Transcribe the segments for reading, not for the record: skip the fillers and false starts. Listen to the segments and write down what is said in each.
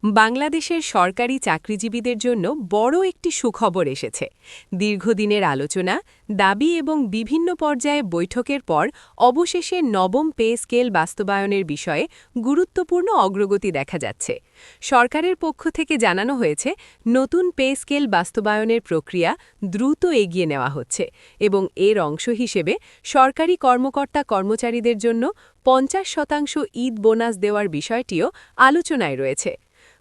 বাংলাদেশের সরকারি চাকরিজীবীদের জন্য বড় একটি সুখবর এসেছে। দীর্ঘদিনের আলোচনা, দাবি এবং বিভিন্ন পর্যায়ে বৈঠকের পর অবশেষে নবম পে স্কেল বাস্তবায়নের বিষয়ে গুরুত্বপূর্ণ অগ্রগতি দেখা যাচ্ছে। সরকারের পক্ষ থেকে জানানো হয়েছে, নতুন পে স্কেল বাস্তবায়নের প্রক্রিয়া দ্রুত এগিয়ে নেওয়া হচ্ছে এবং এর অংশ হিসেবে সরকারি কর্মকর্তা-কর্মচারীদের জন্য ৫০% ঈদ বোনাস দেওয়ার বিষয়টিও আলোচনায় রয়েছে।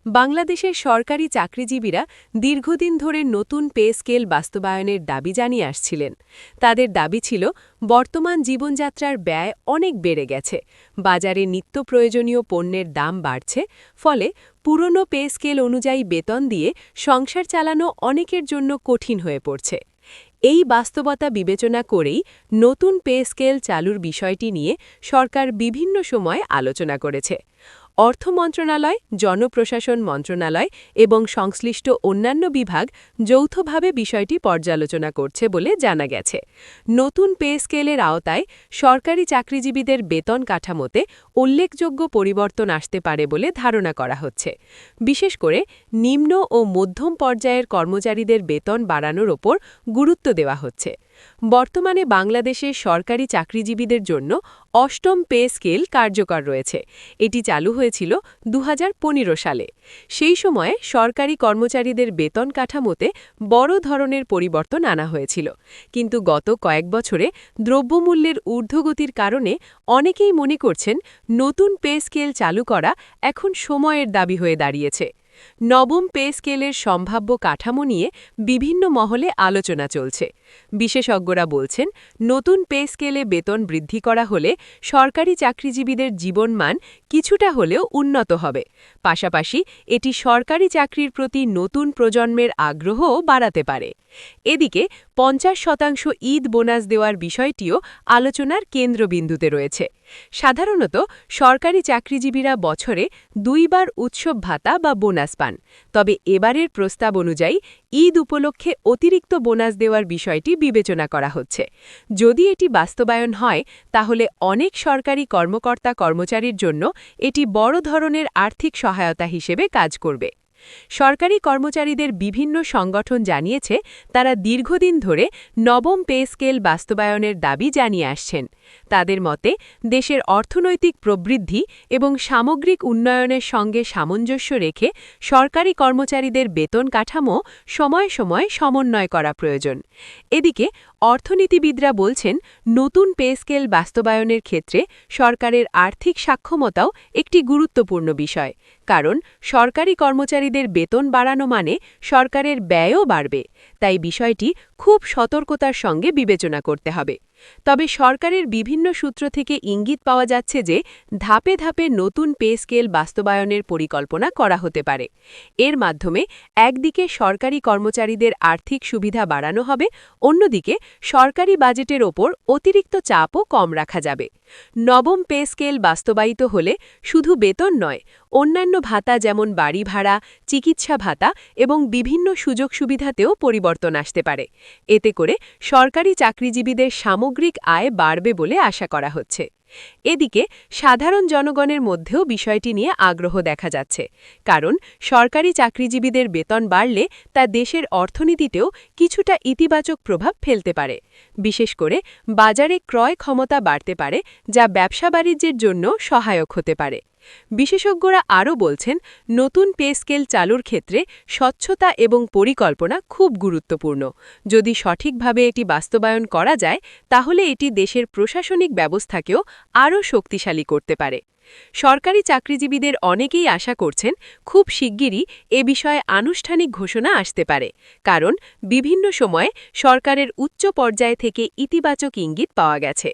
বাংলাদেশের সরকারি চাকরিজীবীরা দীর্ঘদিন ধরে নতুন পে স্কেল বাস্তবায়নের দাবি জানিয়ে আসছিলেন। তাদের দাবি ছিল, বর্তমান জীবনযাত্রার ব্যয় অনেক বেড়ে গেছে, বাজারে নিত্য প্রয়োজনীয় পণ্যের দাম বাড়ছে, ফলে পুরনো পে স্কেল অনুযায়ী বেতন দিয়ে সংসার চালানো অনেকের জন্য কঠিন হয়ে পড়ছে। এই বাস্তবতা বিবেচনা করেই নতুন পে স্কেল চালুর বিষয়টি নিয়ে সরকার বিভিন্ন সময় আলোচনা করেছে। অর্থ মন্ত্রণালয়, জনপ্রশাসন মন্ত্রণালয় এবং সংশ্লিষ্ট অন্যান্য বিভাগ যৌথভাবে বিষয়টি পর্যালোচনা করছে বলে জানা গেছে। নতুন পে স্কেলের আওতায় সরকারি চাকরিজীবীদের বেতন কাঠামোতে উল্লেখযোগ্য পরিবর্তন আসতে পারে বলে ধারণা করা হচ্ছে। বিশেষ করে নিম্ন ও মধ্যম পর্যায়ের কর্মচারীদের বেতন বাড়ানোর ওপর গুরুত্ব দেওয়া হচ্ছে। বর্তমানে বাংলাদেশের সরকারি চাকরিজীবীদের জন্য অষ্টম পে স্কেল কার্যকর রয়েছে। এটি চালু হয়েছিল ২০১৫ সালে। সেই সময়ে সরকারি কর্মচারীদের বেতন কাঠামোতে বড় ধরনের পরিবর্তন আনা হয়েছিল, কিন্তু গত কয়েক বছরে দ্রব্যমূল্যের ঊর্ধ্বগতির কারণে অনেকেই মনে করছেন, নতুন পে স্কেল চালু করা এখন সময়ের দাবি হয়ে দাঁড়িয়েছে। নবম পে স্কেলের সম্ভাব্য কাঠামো নিয়ে বিভিন্ন মহলে আলোচনা চলছে। বিশেষজ্ঞরা বলছেন, নতুন পে স্কেলে বেতন বৃদ্ধি করা হলে সরকারি চাকরিজীবীদের জীবনমান কিছুটা হলেও উন্নত হবে। পাশাপাশি এটি সরকারি চাকরির প্রতি নতুন প্রজন্মের আগ্রহও বাড়াতে পারে। এদিকে ৫০% ঈদ বোনাস দেওয়ার বিষয়টিও আলোচনার কেন্দ্রবিন্দুতে রয়েছে। সাধারণত সরকারি চাকরিজীবীরা বছরে ২ বার উৎসব ভাতা বা বোনাস পান, তবে এবারের প্রস্তাব অনুযায়ী ঈদ উপলক্ষে অতিরিক্ত বোনাস দেওয়ার বিষয়টি বিবেচনা করা হচ্ছে। যদি এটি বাস্তবায়ন হয়, তাহলে অনেক সরকারি কর্মকর্তা-কর্মচারীর জন্য এটি বড় ধরনের আর্থিক সহায়তা হিসেবে কাজ করবে। সরকারি কর্মচারীদের বিভিন্ন সংগঠন জানিয়েছে, তারা দীর্ঘদিন ধরে নবম পে স্কেল বাস্তবায়নের দাবি জানিয়ে আসছেন। তাদের মতে, দেশের অর্থনৈতিক প্রবৃদ্ধি এবং সামগ্রিক উন্নয়নের সঙ্গে সামঞ্জস্য রেখে সরকারি কর্মচারীদের বেতন কাঠামো সময়ে সময়ে সমন্বয় করা প্রয়োজন। এদিকে অর্থনীতিবিদরা বলছেন, নতুন পে স্কেল বাস্তবায়নের ক্ষেত্রে সরকারের আর্থিক সক্ষমতাও একটি গুরুত্বপূর্ণ বিষয়, কারণ সরকারি কর্মচারীদের বেতন বাড়ানো মানে সরকারের ব্যয়ও বাড়বে। তাই বিষয়টি খুব সতর্কতার সঙ্গে বিবেচনা করতে হবে। তবে সরকারের বিভিন্ন সূত্র থেকে ইঙ্গিত পাওয়া যাচ্ছে যে ধাপে ধাপে নতুন পে স্কেল বাস্তবায়নের পরিকল্পনা করা হতে পারে। এর মাধ্যমে একদিকে সরকারি কর্মচারীদের আর্থিক সুবিধা বাড়ানো হবে, অন্যদিকে সরকারি বাজেটের ওপর অতিরিক্ত চাপও কম রাখা যাবে। নবম পে স্কেল বাস্তবায়িত হলে শুধু বেতন নয়, অন্যান্য ভাতা যেমন বাড়ি ভাড়া, চিকিৎসা ভাতা এবং বিভিন্ন সুযোগ সুবিধাতেও পরিবর্তন আসতে পারে। এতে করে সরকারি চাকরিজীবীদের সামগ্রিক আয় বাড়বে বলে আশা করা হচ্ছে। এদিকে সাধারণ জনগণের মধ্যেও বিষয়টি নিয়ে আগ্রহ দেখা যাচ্ছে, কারণ সরকারি চাকরিজীবীদের বেতন বাড়লে তা দেশের অর্থনীতিতেও কিছুটা ইতিবাচক প্রভাব ফেলতে পারে। বিশেষ করে বাজারে ক্রয় ক্ষমতা বাড়তে পারে, যা ব্যবসা বাণিজ্যের জন্য সহায়ক হতে পারে। বিশেষজ্ঞরা আরও বলছেন, নতুন পে স্কেল চালুর ক্ষেত্রে স্বচ্ছতা এবং পরিকল্পনা খুব গুরুত্বপূর্ণ। যদি সঠিকভাবে এটি বাস্তবায়ন করা যায়, তাহলে এটি দেশের প্রশাসনিক ব্যবস্থাকেও আরও শক্তিশালী করতে পারে। সরকারি চাকরিজীবীদের অনেকেই আশা করছেন, খুব শিগগিরই এ বিষয়ে আনুষ্ঠানিক ঘোষণা আসতে পারে, কারণ বিভিন্ন সময়ে সরকারের উচ্চ পর্যায় থেকে ইতিবাচক ইঙ্গিত পাওয়া গেছে।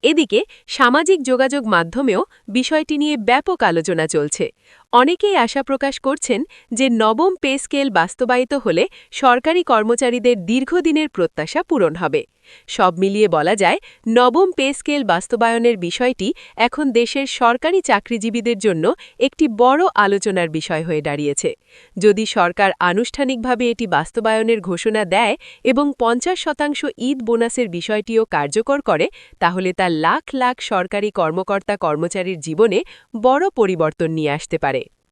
এদিকে সামাজিক যোগাযোগ মাধ্যমেও বিষয়টি নিয়ে ব্যাপক আলোচনা চলছে। অনেকেই আশা প্রকাশ করছেন যে নবম পে স্কেল বাস্তবায়িত হলে সরকারি কর্মচারীদের দীর্ঘদিনের প্রত্যাশা পূরণ হবে। সব মিলিয়ে বলা যায়, নবম পে স্কেল বাস্তবায়নের বিষয়টি এখন দেশের সরকারি চাকরিজীবীদের জন্য একটি বড় আলোচনার বিষয় হয়ে দাঁড়িয়েছে। যদি সরকার আনুষ্ঠানিকভাবে এটি বাস্তবায়নের ঘোষণা দেয় এবং ৫০% ঈদ বোনাসের বিষয়টিও কার্যকর করে, তাহলে তা লাখ লাখ সরকারি কর্মকর্তা-কর্মচারীর জীবনে বড় পরিবর্তন নিয়ে আসতে পারে।